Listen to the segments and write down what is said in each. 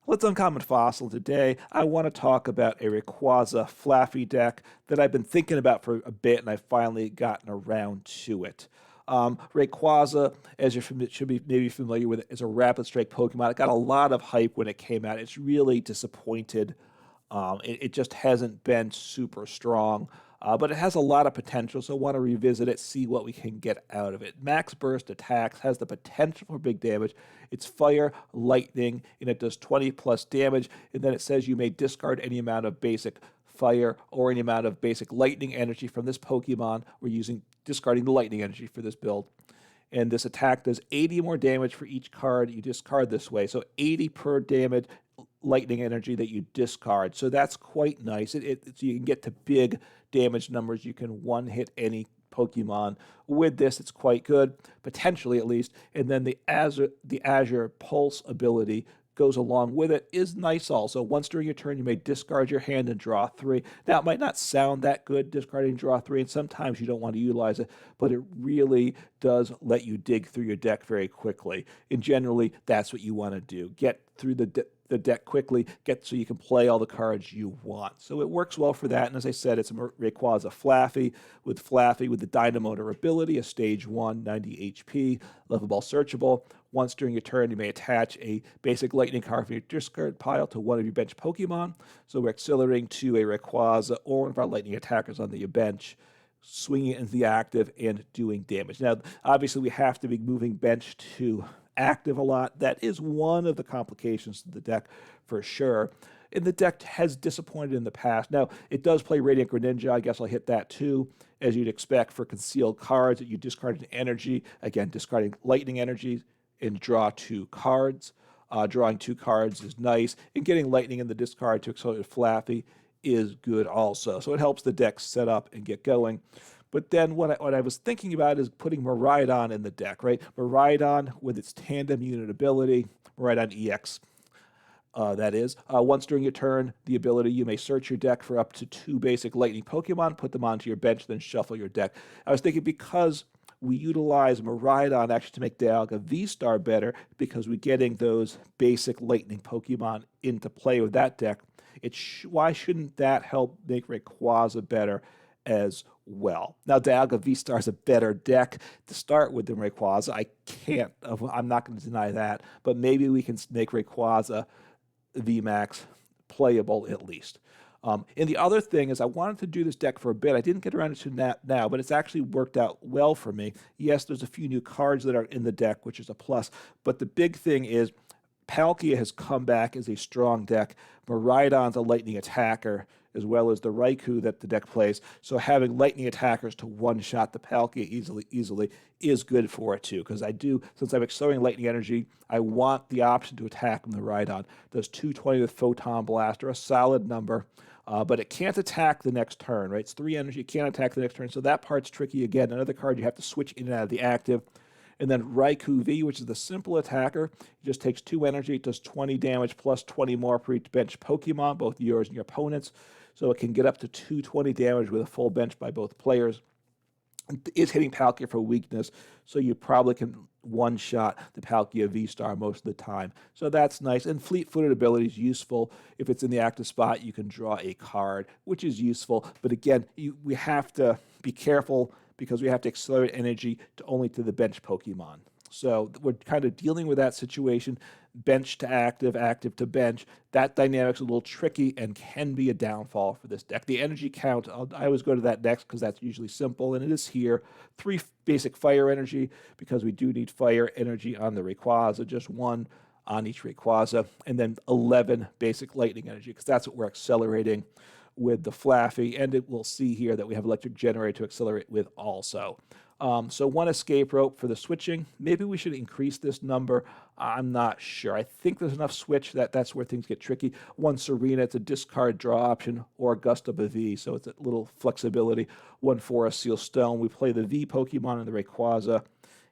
Let's Uncommon Fossil. Today, I want to talk about a Rayquaza Flaaffy deck that I've been thinking about for a bit, and I've finally gotten around to it. Rayquaza, as you should be maybe familiar with it, is a rapid strike Pokemon. It got a lot of hype when it came out. It's really disappointed. It just hasn't been super strong. But it has a lot of potential, so I want to revisit it, see what we can get out of it. Max Burst attacks, has the potential for big damage. It's fire, lightning, and it does 20 plus damage. And then it says you may discard any amount of basic fire or any amount of basic lightning energy from this Pokemon. We're discarding the lightning energy for this build. And this attack does 80 more damage for each card you discard this way. So 80 per damage lightning energy that you discard. So that's quite nice. So you can get to big damage numbers. You can one-hit any Pokemon. With this, it's quite good, potentially at least. And then the Azure Pulse ability goes along with it is nice also. Once during your turn, you may discard your hand and draw 3. Now, it might not sound that good, discarding draw 3, and sometimes you don't want to utilize it, but it really does let you dig through your deck very quickly. And generally, that's what you want to do. Get through the deck quickly, so you can play all the cards you want. So it works well for that. And as I said, it's a Rayquaza Flaaffy with the Dynamotor ability, a stage 1, 90 HP, level ball searchable. Once during your turn, you may attach a basic lightning card from your discard pile to one of your bench Pokemon. So we're accelerating to a Rayquaza or one of our lightning attackers on the bench, swinging it into the active and doing damage. Now, obviously, we have to be moving bench to active a lot. That is one of the complications to the deck for sure. And the deck has disappointed in the past. Now, it does play Radiant Greninja. I guess I'll hit that too, as you'd expect for concealed cards that you discard an energy. Again, discarding lightning energy and draw 2 cards. Drawing 2 cards is nice. And getting lightning in the discard to accelerate Flaaffy is good also. So it helps the deck set up and get going. But then what I was thinking about is putting Miraidon in the deck, right? Miraidon with its tandem unit ability, Miraidon EX, that is. Once during your turn, the ability, you may search your deck for up to 2 basic lightning Pokemon, put them onto your bench, then shuffle your deck. I was thinking because we utilize Miraidon actually to make Dialga V-Star better, because we're getting those basic lightning Pokemon into play with that deck, why shouldn't that help make Rayquaza better as well? Now, Dialga V-Star is a better deck to start with than Rayquaza. I'm not going to deny that, but maybe we can make Rayquaza VMAX playable at least. And the other thing is I wanted to do this deck for a bit. I didn't get around to that now, but it's actually worked out well for me. Yes, there's a few new cards that are in the deck, which is a plus, but the big thing is Palkia has come back as a strong deck. Miraidon's a lightning attacker, as well as the Raikou that the deck plays. So having lightning attackers to one-shot the Palkia easily is good for it too. Because since I'm accelerating lightning energy, I want the option to attack the Miraidon. Does 220 with Photon Blaster, a solid number. But it can't attack the next turn, right? It's 3 energy, it can't attack the next turn. So that part's tricky again. Another card you have to switch in and out of the active. And then Raikou V, which is the simple attacker, it just takes 2 energy. It does 20 damage plus 20 more for each bench Pokemon, both yours and your opponent's. So it can get up to 220 damage with a full bench by both players. It is hitting Palkia for weakness, so you probably can one-shot the Palkia V-Star most of the time. So that's nice. And fleet-footed ability is useful. If it's in the active spot, you can draw a card, which is useful. But again, we have to be careful because we have to accelerate energy only to the bench Pokemon. So we're kind of dealing with that situation, bench to active, active to bench. That dynamic's a little tricky and can be a downfall for this deck. The energy count, I always go to that next because that's usually simple, and it is here. 3 basic fire energy, because we do need fire energy on the Rayquaza, just 1 on each Rayquaza, and then 11 basic lightning energy, because that's what we're accelerating with the Flaaffy, and we'll see here that we have Electric Generator to accelerate with also. So 1 escape rope for the switching. Maybe we should increase this number. I'm not sure. I think there's enough switch that's where things get tricky. 1 Serena, it's a discard draw option, or Augusta V, so it's a little flexibility. 1 Forest Seal Stone. We play the V Pokemon in the Rayquaza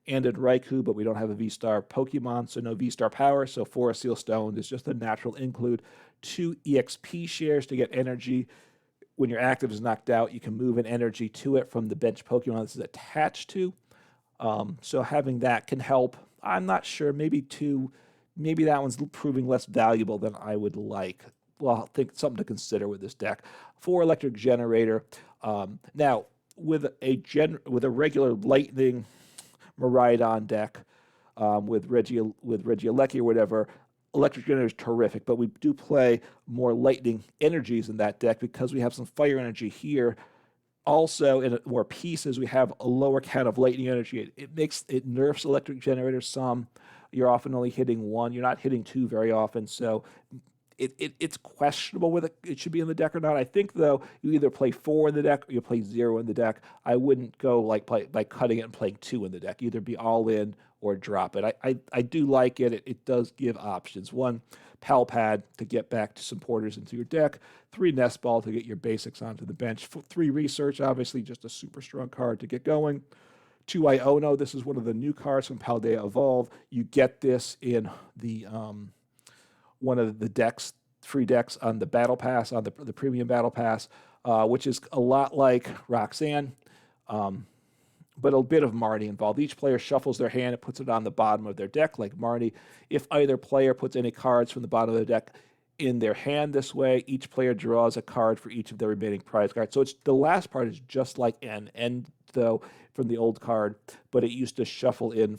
and in Raikou, but we don't have a V-Star Pokemon, so no V-Star power, so Forest Seal Stone is just a natural include. 2 EXP shares to get energy. When your active is knocked out, you can move an energy to it from the bench Pokemon this is attached to. So having that can help. I'm not sure, maybe 2 maybe that one's proving less valuable than I would like. Well, I think something to consider with this deck. 4 Electric Generator. Now, with a regular Lightning Miraidon deck, with Regieleki or whatever, Electric Generator is terrific, but we do play more Lightning energies in that deck because we have some Fire energy here. Also, in more pieces, we have a lower count of Lightning energy. It nerfs Electric Generator some. You're often only hitting 1. You're not hitting 2 very often, so it's questionable whether it should be in the deck or not. I think, though, you either play 4 in the deck or you play 0 in the deck. I wouldn't go like cutting it and playing 2 in the deck. Either be all in or drop it. I do like it. It does give options. 1, Pal Pad to get back to some porters into your deck. 3, Nest Ball to get your basics onto the bench. 3, Research, obviously just a super strong card to get going. 2, Iono. This is one of the new cards from Paldea Evolve. You get this in the one of the decks, free decks on the Battle Pass, on the Premium Battle Pass, which is a lot like Roxanne, but a bit of Marnie involved. Each player shuffles their hand and puts it on the bottom of their deck, like Marnie. If either player puts any cards from the bottom of the deck in their hand this way, each player draws a card for each of their remaining prize cards. So the last part is just like N, though, from the old card, but it used to shuffled in,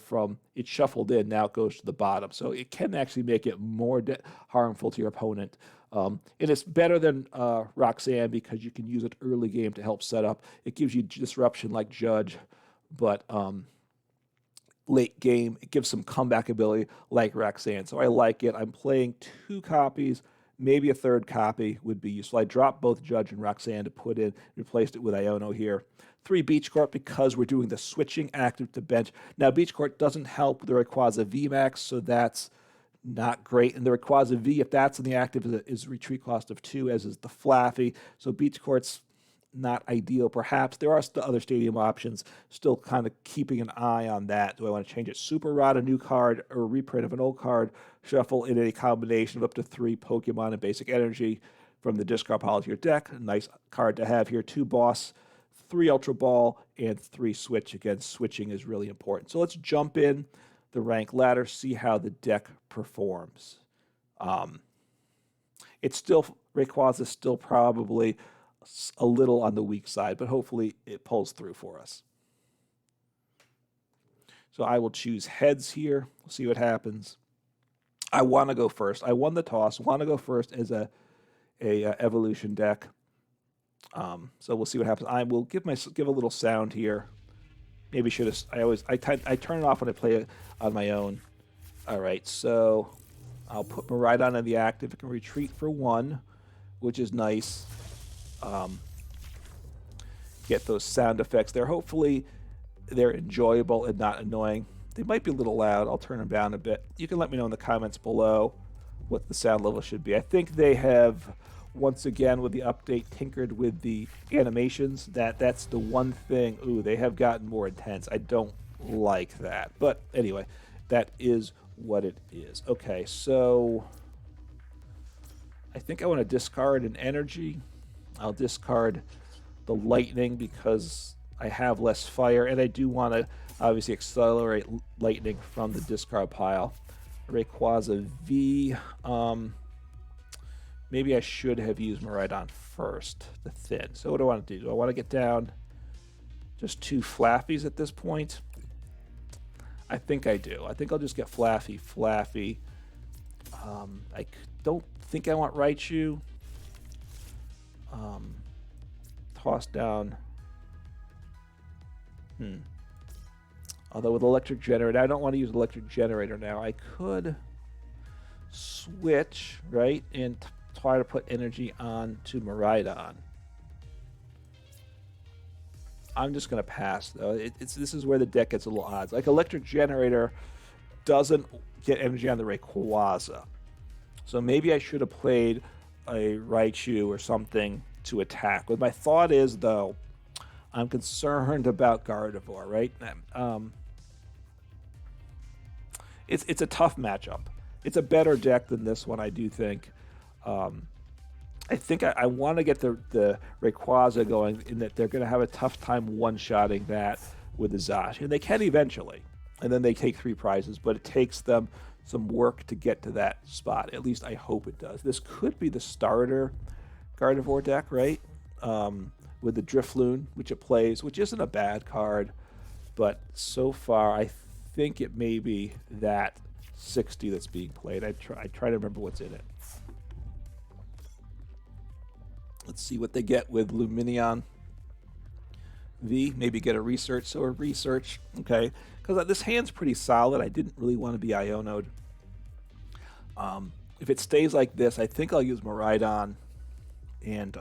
now it goes to the bottom. So it can actually make it more harmful to your opponent. And it's better than Roxanne because you can use it early game to help set up. It gives you disruption like Judge, but late game, it gives some comeback ability like Roxanne. So I like it. I'm playing 2 copies. Maybe a 3rd copy would be useful. I dropped both Judge and Roxanne to put in, replaced it with Iono here. 3, Beach Court, because we're doing the switching active to bench. Now, Beach Court doesn't help with the Rayquaza VMAX, so that's not great. And the Rayquaza V, if that's in the active, is a retreat cost of 2, as is the Flaaffy. So Beach Court's not ideal, perhaps. There are other stadium options, still kind of keeping an eye on that. Do I want to change it? Super Rod, a new card, or a reprint of an old card, shuffle in a combination of up to 3 Pokemon and basic energy from the discard pile to your deck. A nice card to have here. 2 Boss, 3 Ultra Ball, and 3 Switch. Again, switching is really important. So let's jump in the rank ladder, see how the deck performs. Rayquaza is still probably a little on the weak side, but hopefully it pulls through for us. So I will choose heads here. We'll see what happens. I want to go first. I won the toss. Want to go first as a evolution deck. So we'll see what happens. I will give a little sound here. Maybe should have. I turn it off when I play it on my own. All right, so I'll put Miraidon in the active. It can retreat for 1, which is nice. Get those sound effects there. Hopefully they're enjoyable and not annoying. They might be a little loud. I'll turn them down a bit. You can let me know in the comments below what the sound level should be. I think they have, once again, with the update, tinkered with the animations. That's the one thing. Ooh, they have gotten more intense. I don't like that. But anyway, that is what it is. Okay, so I think I want to discard an energy. I'll discard the lightning because I have less fire, and I do want to obviously accelerate lightning from the discard pile. Rayquaza V. Maybe I should have used Miraidon first, the thin. So what do I want to do? Do I want to get down just 2 Flaaffys at this point? I think I do. I think I'll just get Flaaffy. I don't think I want Raichu. Toss down. Although with Electric Generator, I don't want to use Electric Generator now. I could switch, right, and try to put energy on to Miraidon. I'm just going to pass, though. This is where the deck gets a little odd. Like, Electric Generator doesn't get energy on the Rayquaza. So maybe I should have played a Raichu or something to attack. But my thought is, though, I'm concerned about Gardevoir, right? It's a tough matchup. It's a better deck than this one, I do think. I think I want to get the Rayquaza going in that they're going to have a tough time one-shotting that with the Zash. And they can eventually. And then they take 3 prizes, but it takes them some work to get to that spot. At least I hope it does. This could be the starter Gardevoir deck, right? With the Drifloon, which it plays, which isn't a bad card, but so far I think it may be that 60 that's being played. I try to remember what's in it. Let's see what they get with Lumineon V. Maybe get a research. So a research, okay. Because this hand's pretty solid. I didn't really want to be Iono'd. If it stays like this, I think I'll use Miraidon and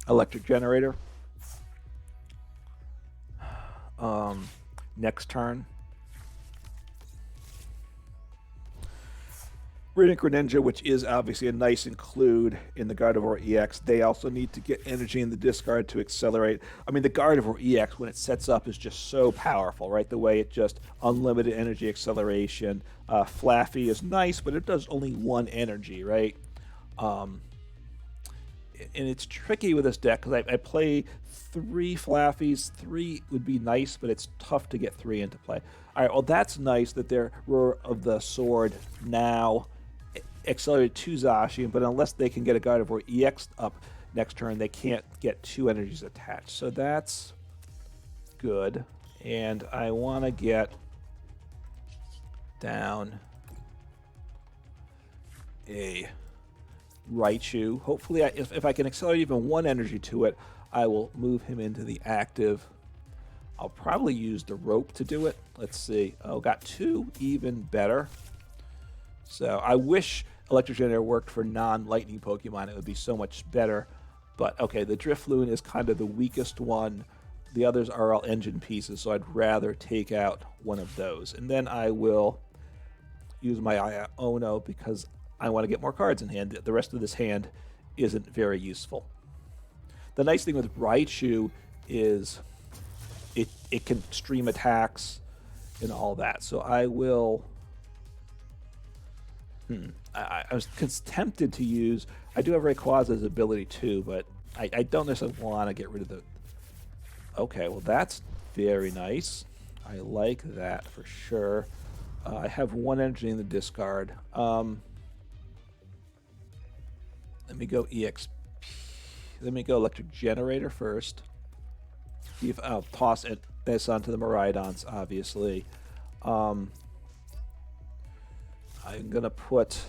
Electric Generator. Next turn. Radiant Greninja, which is obviously a nice include in the Gardevoir EX. They also need to get energy in the discard to accelerate. I mean, the Gardevoir EX, when it sets up, is just so powerful, right? The way it just unlimited energy acceleration. Flaaffy is nice, but it does only one energy, right? And it's tricky with this deck because I play 3 Flaaffys. 3 would be nice, but it's tough to get 3 into play. All right, well, that's nice that they're Roar of the Sword now accelerated to Zacian, but unless they can get a Gardevoir EX up next turn, they can't get 2 energies attached. So that's good. And I want to get down a Raichu. Hopefully, if I can accelerate even 1 energy to it, I will move him into the active. I'll probably use the rope to do it. Let's see. Oh, got 2, even better. So I wish Electric Generator worked for non-lightning Pokemon. It would be so much better. But okay, the Drifloon is kind of the weakest one. The others are all engine pieces, so I'd rather take out one of those. And then I will use my Iono because I want to get more cards in hand. The rest of this hand isn't very useful. The nice thing with Raichu is it can stream attacks and all that. So I will... I was tempted to use... I do have Rayquaza's ability too, but I don't necessarily want to get rid of the... Okay, well that's very nice. I like that for sure. I have 1 energy in the discard. Let me go EXP. Let me go Electric Generator first. See if I'll toss this onto the Miraidons, obviously. I'm going to put...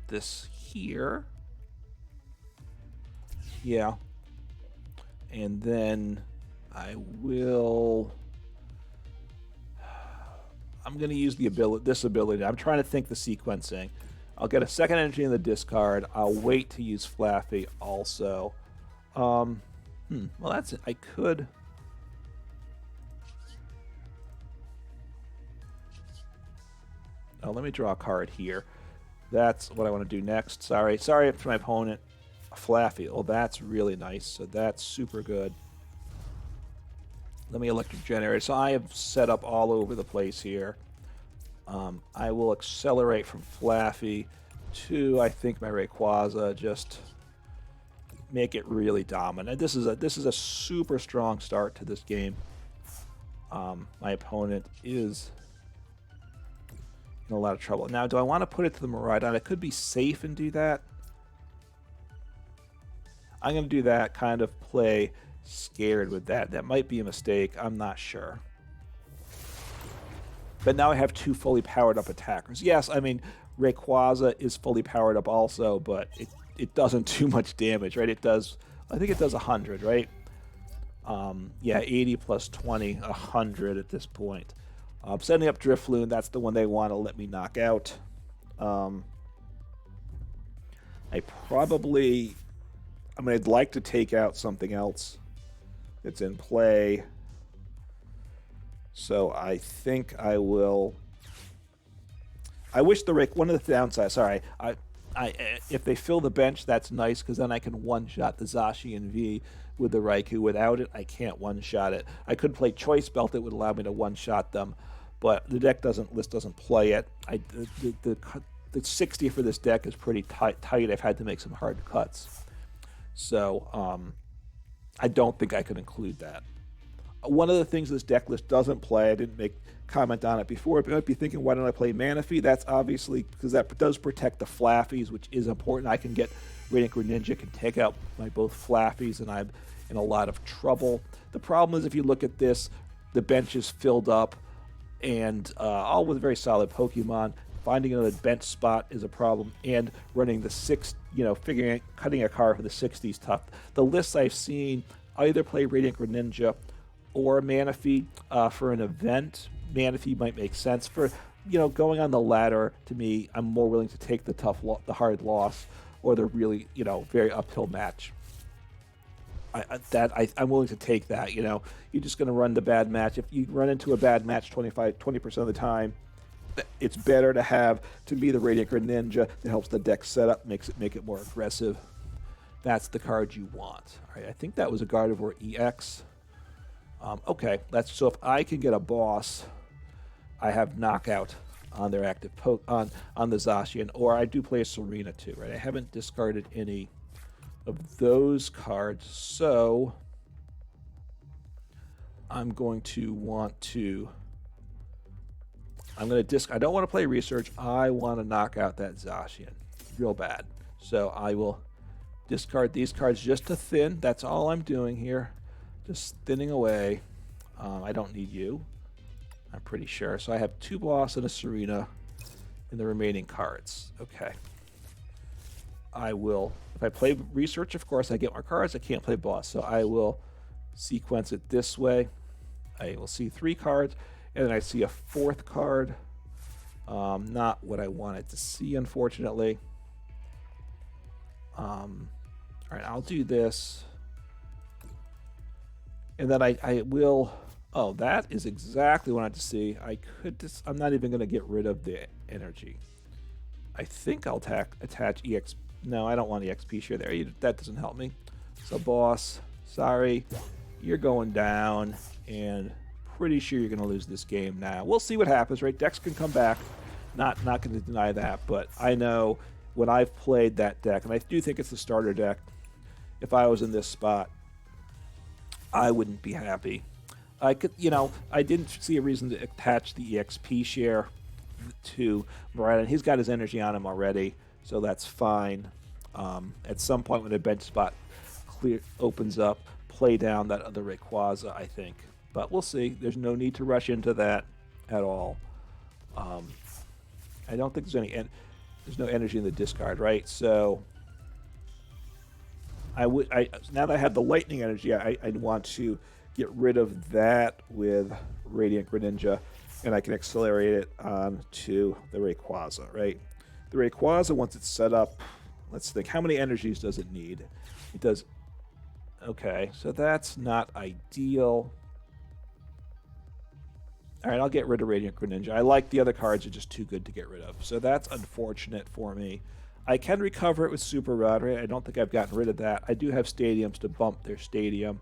this here. Yeah. And then I will... I'm going to use this ability. I'm trying to think the sequencing. I'll get a 2nd energy in the discard. I'll wait to use Flaaffy also. Well, that's it. I could... Oh, let me draw a card here. That's what I want to do next. Sorry for my opponent. Flaaffy. Oh, that's really nice. So that's super good. Let me Electric Generator. So I have set up all over the place here. I will accelerate from Flaaffy to, I think, my Rayquaza. Just make it really dominant. This is a super strong start to this game. My opponent is in a lot of trouble. Now, do I want to put it to the Miraidon? I could be safe and do that. I'm going to do that, kind of play scared with that. That might be a mistake. I'm not sure. But now I have 2 fully powered up attackers. Yes, I mean, Rayquaza is fully powered up also, but it doesn't do much damage, right? It does, I think it does 100, right? Yeah, 80 plus 20, 100 at this point. Setting up Drifloon, that's the one they want to let me knock out. I'd like to take out something else that's in play. So I think I will... I wish one of the downsides, sorry, if they fill the bench, that's nice, because then I can one-shot the Zacian V with the Raikou. Without it, I can't one-shot it. I could play Choice Belt that would allow me to one-shot them, but the deck doesn't play it. The 60 for this deck is pretty tight. I've had to make some hard cuts. So I don't think I could include that. One of the things this deck list doesn't play, I didn't make comment on it before, but you might be thinking, why don't I play Manaphy? That's obviously because that does protect the Flaaffies, which is important. I can get Radiant Greninja, can take out my both Flaaffies, and I'm in a lot of trouble. The problem is if you look at this, the bench is filled up, and all with very solid Pokemon. Finding another bench spot is a problem, and running the cutting a card for the 60s tough. The lists I've seen either play Radiant Greninja or Manaphy for an event. Manaphy might make sense for, going on the ladder. To me, I'm more willing to take the hard loss or the really, very uphill match. I'm willing to take that. You're just going to run the bad match. If you run into a bad match 20% of the time, it's better to be the Radiant Greninja that helps the deck set up, make it more aggressive. That's the card you want. All right, I think that was a Gardevoir EX. Okay, so if I can get a boss, I have knockout on their active on the Zacian, or I do play a Serena too, right? I haven't discarded any of those cards, so I'm going to want to. I don't want to play Research. I want to knock out that Zacian real bad. So I will discard these cards just to thin. That's all I'm doing here. Just thinning away. I don't need you, I'm pretty sure. So I have 2 Boss and a Serena in the remaining cards. Okay. I will, if I play Research, of course, I get more cards. I can't play Boss. So I will sequence it this way. I will see 3 cards. And then I see a 4th card. Not what I wanted to see, unfortunately. All right, I'll do this. And then I will... Oh, that is exactly what I wanted to see. I'm not even going to get rid of the energy. I think I'll attach EX... No, I don't want EXP share there. That doesn't help me. So, Boss, sorry. You're going down, and... pretty sure you're going to lose this game now. We'll see what happens, right? Decks can come back. Not going to deny that, but I know when I've played that deck, and I do think it's the starter deck, if I was in this spot, I wouldn't be happy. I didn't see a reason to attach the EXP share to Miraidon. He's got his energy on him already, so that's fine. At some point when a bench spot opens up, play down that other Rayquaza, I think. But we'll see. There's no need to rush into that at all. I don't think there's no energy in the discard, right? So now that I have the lightning energy, I'd want to get rid of that with Radiant Greninja, and I can accelerate it onto the Rayquaza, right? The Rayquaza, once it's set up, let's think, how many energies does it need? It does. Okay, so that's not ideal. All right, I'll get rid of Radiant Greninja. I like the other cards, are just too good to get rid of. So that's unfortunate for me. I can recover it with Super Rod, right? I don't think I've gotten rid of that. I do have stadiums to bump their stadium.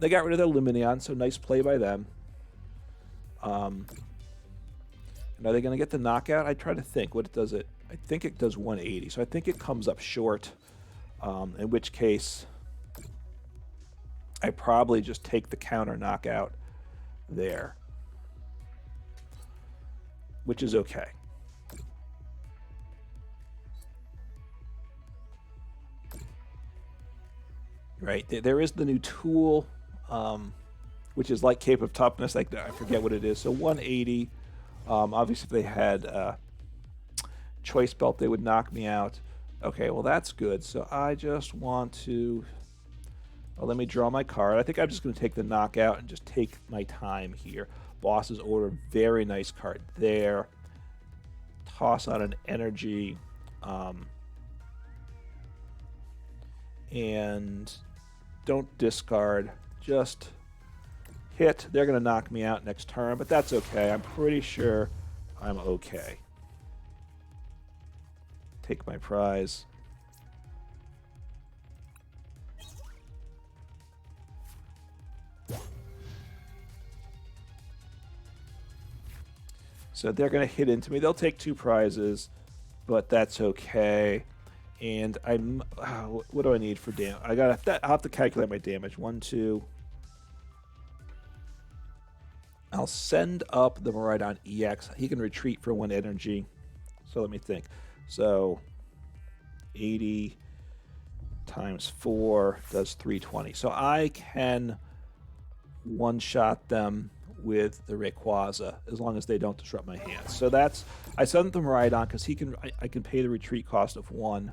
They got rid of their Lumineon, so nice play by them. And are they going to get the knockout? I try to think. What does it? I think it does 180, so I think it comes up short. In which case, I probably just take the counter knockout there, which is okay. Right, there is the new tool, which is like Cape of Toughness. I forget what it is. So 180. Obviously, if they had Choice Belt, they would knock me out. Okay, well that's good. So I just want to. Well, let me draw my card. I think I'm just going to take the knockout and just take my time here. Boss's Order, very nice card there. Toss on an energy. And don't discard. Just hit. They're going to knock me out next turn, but that's okay. I'm pretty sure I'm okay. Take my prize. So they're going to hit into me. They'll take 2 prizes, but that's okay. And I'm, what do I need for damage? I'll have to calculate my damage. 1, 2. I'll send up the Miraidon EX. He can retreat for 1 energy. So let me think. So 80 times 4 does 320. So I can one-shot them with the Rayquaza as long as they don't disrupt my hands. So that's, I sent the Miraidon because he can, I can pay the retreat cost of 1.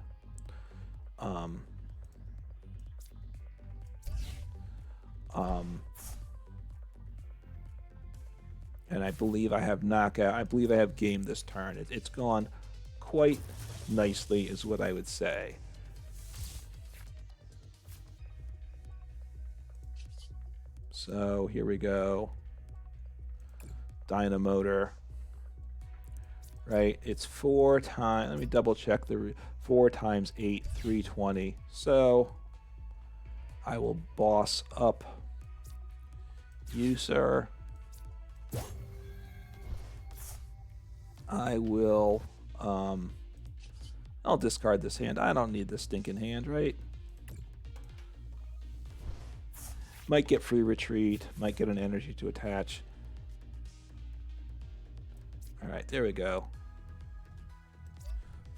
And I believe I have knockout. I believe I have game this turn. It's gone quite nicely, is what I would say. So here we go. Dynamotor. Right, it's 4 times. Let me double check the 4 times 8, 320. So I will boss up you, sir. I will, I'll discard this hand. I don't need this stinking hand, right? Might get free retreat, might get an energy to attach. All right, there we go.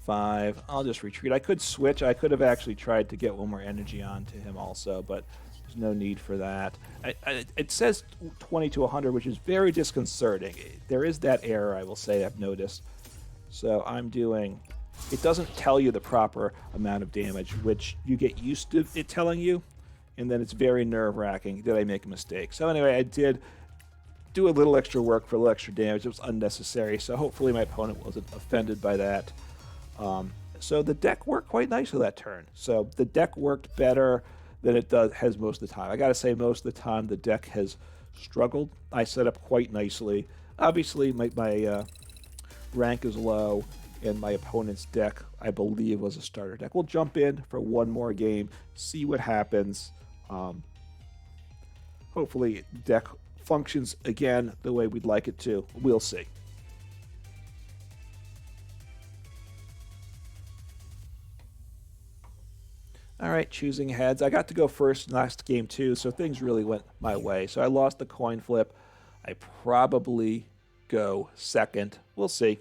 5, I'll just retreat. I could switch. I could have actually tried to get 1 more energy onto him also, but there's no need for that. It says 20 to 100, which is very disconcerting. There is that error, I will say, I've noticed. So I'm doing, it doesn't tell you the proper amount of damage, which you get used to it telling you, and then it's very nerve-wracking. Did I make a mistake? So anyway, I did do a little extra work for a little extra damage. It was unnecessary, so hopefully my opponent wasn't offended by that. So the deck worked quite nicely that turn. So the deck worked better than it has most of the time. I gotta say, most of the time the deck has struggled. I set up quite nicely. Obviously, my rank is low, and my opponent's deck, I believe, was a starter deck. We'll jump in for 1 more game, see what happens. Hopefully, deck functions again the way we'd like it to. We'll see. All right, choosing heads. I got to go first last game too, so things really went my way. So I lost the coin flip. I probably go second. We'll see.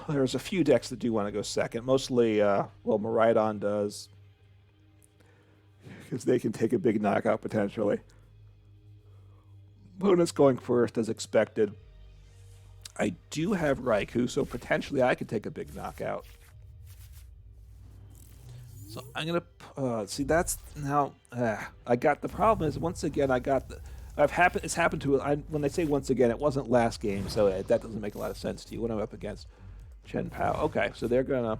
There's a few decks that do want to go second. Mostly, well, Miraidon does, because they can take a big knockout potentially. Opponent's going first as expected. I do have Raikou, so potentially I could take a big knockout. So I'm gonna see. That's now. I got the problem is once again I got the. It's happened to. When I say once again, it wasn't last game, so that doesn't make a lot of sense to you. When I'm up against Chen Pao. Okay, so they're gonna.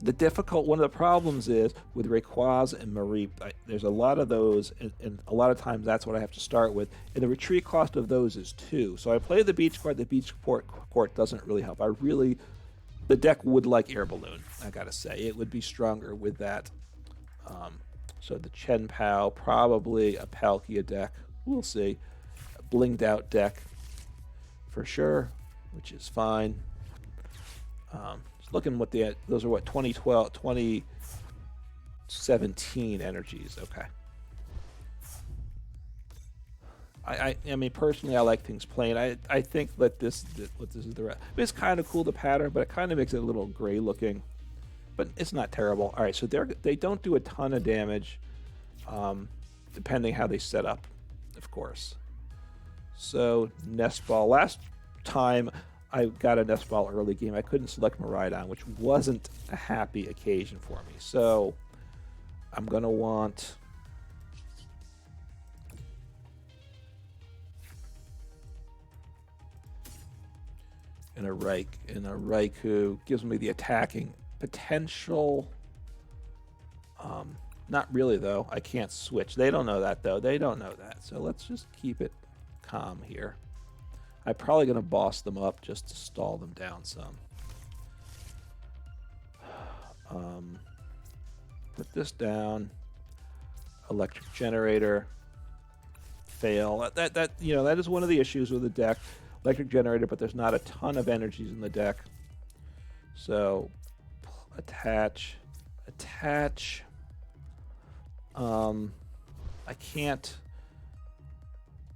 One of the problems is with Rayquaza and Mareep. There's a lot of those, and a lot of times that's what I have to start with. And the retreat cost of those is 2. So I play the Beach Court. The Beach Court doesn't really help. The deck would like Air Balloon, I gotta say. It would be stronger with that. So the Chen Pao, probably a Palkia deck. We'll see. A blinged out deck for sure, which is fine. Just looking what those are 2012, 2017 energies. Okay. I mean, personally, I like things plain. I think that this is the rest. It's kind of cool, the pattern, but it kind of makes it a little gray looking. But it's not terrible. All right, so they don't do a ton of damage, depending how they set up, of course. So Nest Ball. Last time I got a Nest Ball early game, I couldn't select Miraidon, which wasn't a happy occasion for me. So I'm gonna want. And a Raikou gives me the attacking potential. Not really, though. I can't switch. They don't know that, though. They don't know that. So let's just keep it calm here. I'm probably going to boss them up just to stall them down some. Put this down. Electric Generator. Fail. That is one of the issues with the deck. Electric Generator, but there's not a ton of energies in the deck. So attach. I can't.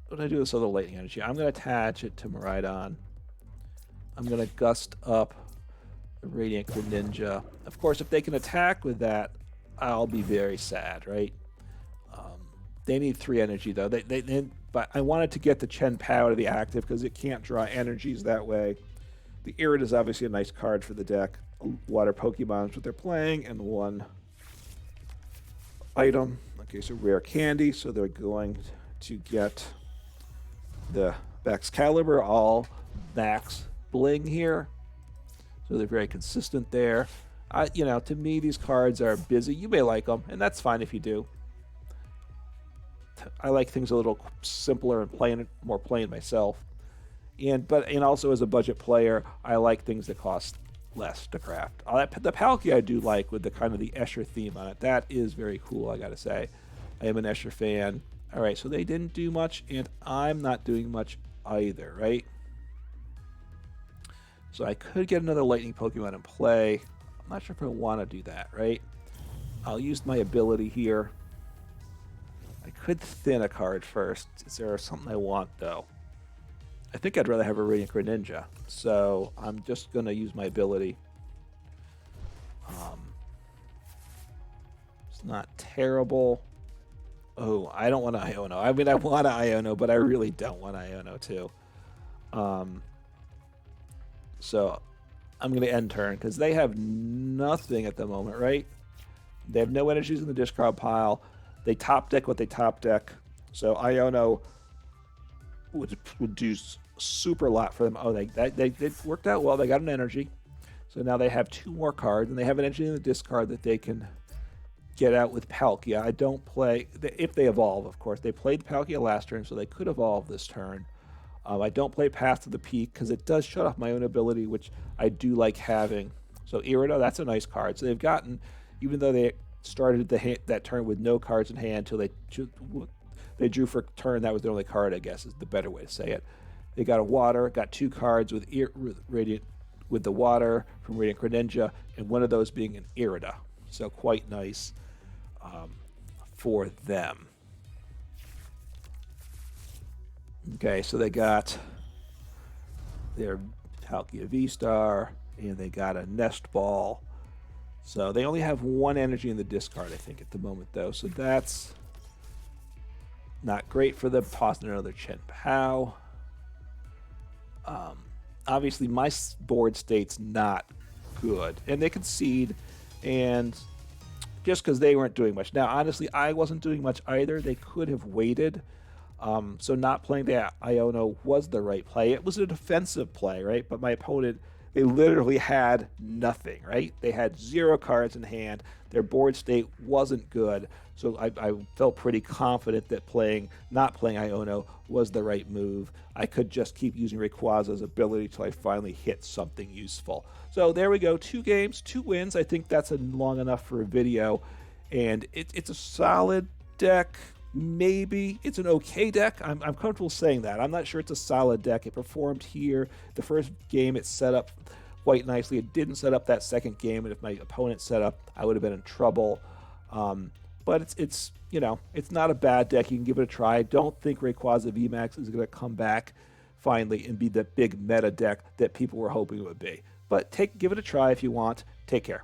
What do I do with this other lightning energy? I'm going to attach it to Miraidon. I'm going to gust up the Radiant Greninja. Of course, if they can attack with that, I'll be very sad, right? They need 3 energy, though. But I wanted to get the Chen Pao to the active because it can't draw energies that way. The Irida is obviously a nice card for the deck. Water Pokemon is what they're playing, and 1 item. Okay, so rare candy, so they're going to get the Excalibur, all max bling here. So they're very consistent there. You know, to me, these cards are busy. You may like them, and that's fine if you do. I like things a little simpler and more plain myself. And also as a budget player, I like things that cost less to craft. The Palkia I do like with the kind of the Escher theme on it. That is very cool, I gotta say. I am an Escher fan. All right, so they didn't do much, and I'm not doing much either, right? So I could get another Lightning Pokemon in play. I'm not sure if I want to do that, right? I'll use my ability here. I could thin a card first. Is there something I want, though? I think I'd rather have a Radiant Greninja, so I'm just going to use my ability. It's not terrible. Oh, I don't want to Iono. I mean, I want to Iono, but I really don't want Iono, too. So I'm going to end turn, because they have nothing at the moment, right? They have no energies in the discard pile. They top deck what they top deck. So Iono would do super lot for them. Oh, they worked out well. They got an energy. So now they have 2 more cards, and they have an energy in the discard that they can get out with Palkia. I don't play, if they evolve, of course. They played Palkia last turn, so they could evolve this turn. I don't play Path to the Peak because it does shut off my own ability, which I do like having. So Irida, that's a nice card. So they've gotten, even though they started that turn with no cards in hand until they drew for turn, that was their only card, I guess, is the better way to say it. They got a water, got 2 cards with Radiant, with the water from Radiant Greninja, and one of those being an Irida. So quite nice for them. Okay, so they got their Palkia V-Star, and they got a Nest Ball. So they only have 1 energy in the discard, I think, at the moment, though. So that's not great for them. Tossing another Chen Pao. Obviously, my board state's not good. And they concede, and just because they weren't doing much. Now, honestly, I wasn't doing much either. They could have waited. So not playing the Iono was the right play. It was a defensive play, right? But my opponent, they literally had nothing, right? They had 0 cards in hand. Their board state wasn't good. So I felt pretty confident that not playing Iono was the right move. I could just keep using Rayquaza's ability till I finally hit something useful. So there we go. 2 games, 2 wins. I think that's long enough for a video. And it's a solid deck. Maybe it's an okay deck. I'm comfortable saying that. I'm not sure it's a solid deck. It performed here. The first game it set up quite nicely. It didn't set up that second game, and if my opponent set up, I would have been in trouble. But it's you know, it's not a bad deck. You can give it a try. I don't think Rayquaza VMAX is going to come back finally and be the big meta deck that people were hoping it would be. But give it a try if you want. Take care.